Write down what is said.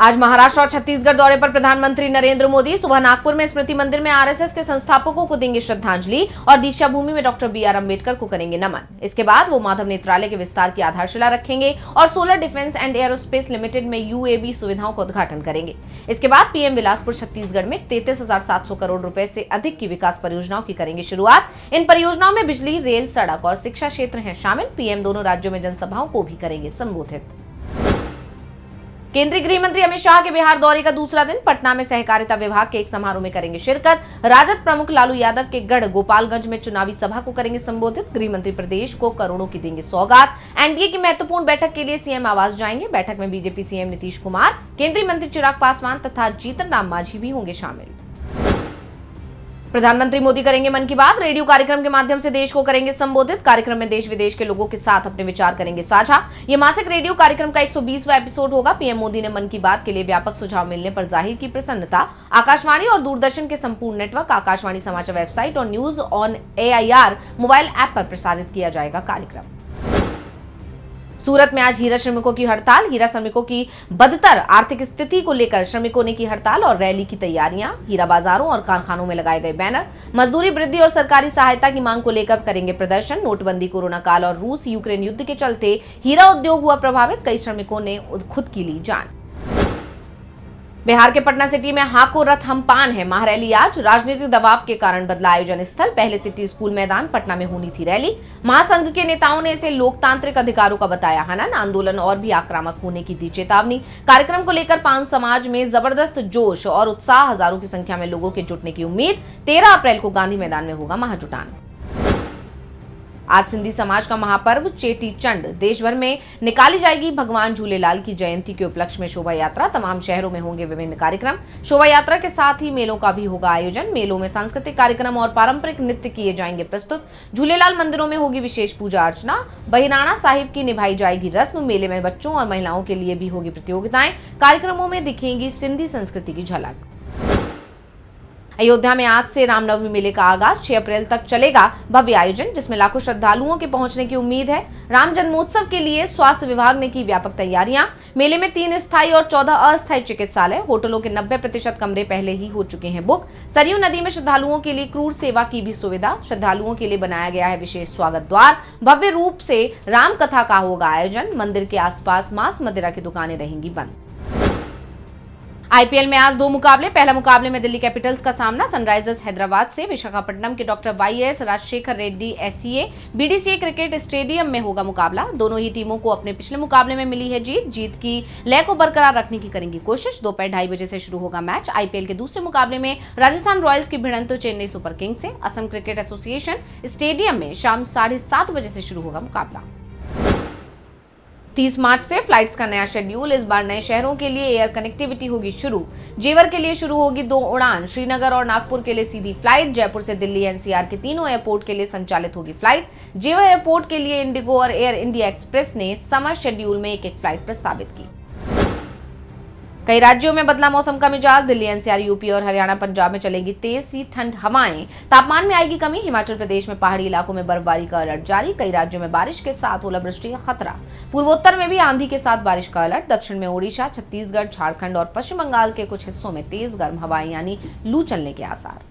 आज महाराष्ट्र और छत्तीसगढ़ दौरे पर प्रधानमंत्री नरेंद्र मोदी सुबह नागपुर में स्मृति मंदिर में आरएसएस के संस्थापकों को देंगे श्रद्धांजलि और दीक्षा भूमि में डॉक्टर बी.आर. अम्बेडकर को करेंगे नमन। इसके बाद वो माधव नेत्रालय के विस्तार की आधारशिला रखेंगे और solar defence and aerospace limited में यूएवी सुविधाओं का उद्घाटन करेंगे। इसके बाद पीएम बिलासपुर छत्तीसगढ़ में 33,700 करोड़ रुपए से अधिक की विकास परियोजनाओं की करेंगे शुरुआत। इन परियोजनाओं में बिजली, रेल, सड़क और शिक्षा क्षेत्र हैं शामिल। पीएम दोनों राज्यों में जनसभाओं को भी करेंगे संबोधित। केंद्रीय गृह मंत्री अमित शाह के बिहार दौरे का दूसरा दिन पटना में सहकारिता विभाग के एक समारोह में करेंगे शिरकत। राजद प्रमुख लालू यादव के गढ़ गोपालगंज में चुनावी सभा को करेंगे संबोधित। गृह मंत्री प्रदेश को करोड़ों की देंगे सौगात। एनडीए की महत्वपूर्ण बैठक के लिए सीएम आवास जाएंगे। बैठक में बीजेपी सीएम नीतीश कुमार, केंद्रीय मंत्री चिराग पासवान तथा जीतन राम मांझी भी होंगे शामिल। प्रधानमंत्री मोदी करेंगे मन की बात। रेडियो कार्यक्रम के माध्यम से देश को करेंगे संबोधित। कार्यक्रम में देश विदेश के लोगों के साथ अपने विचार करेंगे साझा। ये मासिक रेडियो कार्यक्रम का 120वां एपिसोड होगा। पीएम मोदी ने मन की बात के लिए व्यापक सुझाव मिलने पर जाहिर की प्रसन्नता। आकाशवाणी और दूरदर्शन के संपूर्ण नेटवर्क, आकाशवाणी समाचार वेबसाइट और news on AIR mobile app पर प्रसारित किया जाएगा कार्यक्रम। सूरत में आज हीरा श्रमिकों की हड़ताल। हीरा श्रमिकों की बदतर आर्थिक स्थिति को लेकर श्रमिकों ने की हड़ताल और रैली की तैयारियां। हीरा बाजारों और कारखानों में लगाए गए बैनर। मजदूरी वृद्धि और सरकारी सहायता की मांग को लेकर करेंगे प्रदर्शन। नोटबंदी, कोरोना काल और रूस यूक्रेन युद्ध के चलते हीरा उद्योग हुआ प्रभावित। कई श्रमिकों ने खुद की ली जान। बिहार के पटना सिटी में हाको रथ हम पान है महारैली आज। राजनीतिक दबाव के कारण बदला आयोजन स्थल। पहले सिटी स्कूल मैदान पटना में होनी थी रैली। महासंघ के नेताओं ने इसे लोकतांत्रिक अधिकारों का बताया हनन। आंदोलन और भी आक्रामक होने की दी चेतावनी। कार्यक्रम को लेकर पान समाज में जबरदस्त जोश और उत्साह। हजारों की संख्या में लोगों के जुटने की उम्मीद। 13 अप्रैल को गांधी मैदान में होगा महाजुटान। आज सिंधी समाज का महापर्व चेटी चंड। देश भर में निकाली जाएगी भगवान झूलेलाल की जयंती के उपलक्ष्य में शोभा यात्रा। तमाम शहरों में होंगे विभिन्न कार्यक्रम। शोभा यात्रा के साथ ही मेलों का भी होगा आयोजन। मेलों में सांस्कृतिक कार्यक्रम और पारंपरिक नृत्य किए जाएंगे प्रस्तुत। झूलेलाल मंदिरों में होगी विशेष पूजा अर्चना। बहिराणा साहिब की निभाई जाएगी रस्म। मेले में बच्चों और महिलाओं के लिए भी होगी प्रतियोगिताएं। कार्यक्रमों में दिखेगी सिंधी संस्कृति की झलक। अयोध्या में आज से रामनवमी मेले का आगाज। 6 अप्रैल तक चलेगा भव्य आयोजन, जिसमें लाखों श्रद्धालुओं के पहुंचने की उम्मीद है। राम जन्मोत्सव के लिए स्वास्थ्य विभाग ने की व्यापक तैयारियां। मेले में 3 स्थायी और 14 अस्थायी चिकित्सालय। होटलों के 90% कमरे पहले ही हो चुके हैं बुक। सरयू नदी में श्रद्धालुओं के लिए क्रूज सेवा की भी सुविधा। श्रद्धालुओं के लिए बनाया गया है विशेष स्वागत द्वार। भव्य रूप से राम कथा का होगा आयोजन। मंदिर के आसपास मांस मदिरा की दुकानें रहेंगी बंद। आईपीएल में आज 2 मुकाबले। पहला मुकाबले में दिल्ली कैपिटल्स का सामना सनराइजर्स हैदराबाद से। विशाखापट्टनम के doctor YS Rajasekhara Reddy SCA BDCA cricket stadium में होगा मुकाबला। दोनों ही टीमों को अपने पिछले मुकाबले में मिली है जीत की लय को बरकरार रखने की करेंगी कोशिश। दोपहर 2:30 बजे से शुरू होगा मैच। आईपीएल के दूसरे मुकाबले में राजस्थान रॉयल्स की भिड़ंत तो चेन्नई सुपर किंग्स से। असम क्रिकेट एसोसिएशन स्टेडियम में शाम 7:30 बजे से शुरू होगा मुकाबला। 30 मार्च से फ्लाइट्स का नया शेड्यूल। इस बार नए शहरों के लिए एयर कनेक्टिविटी होगी शुरू। जेवर के लिए शुरू होगी 2 उड़ान। श्रीनगर और नागपुर के लिए सीधी फ्लाइट। जयपुर से दिल्ली NCR के तीनों एयरपोर्ट के लिए संचालित होगी फ्लाइट। जेवर एयरपोर्ट के लिए इंडिगो और एयर इंडिया एक्सप्रेस ने समर शेड्यूल में एक फ्लाइट प्रस्तावित की। कई राज्यों में बदला मौसम का मिजाज। दिल्ली NCR यूपी और हरियाणा पंजाब में चलेंगी तेज सी ठंड हवाएं। तापमान में आएगी कमी। हिमाचल प्रदेश में पहाड़ी इलाकों में बर्फबारी का अलर्ट जारी। कई राज्यों में बारिश के साथ ओलावृष्टि का खतरा। पूर्वोत्तर में भी आंधी के साथ बारिश का अलर्ट। दक्षिण में ओडिशा, छत्तीसगढ़, झारखंड और पश्चिम बंगाल के कुछ हिस्सों में तेज गर्म हवाएं यानी लू चलने के आसार।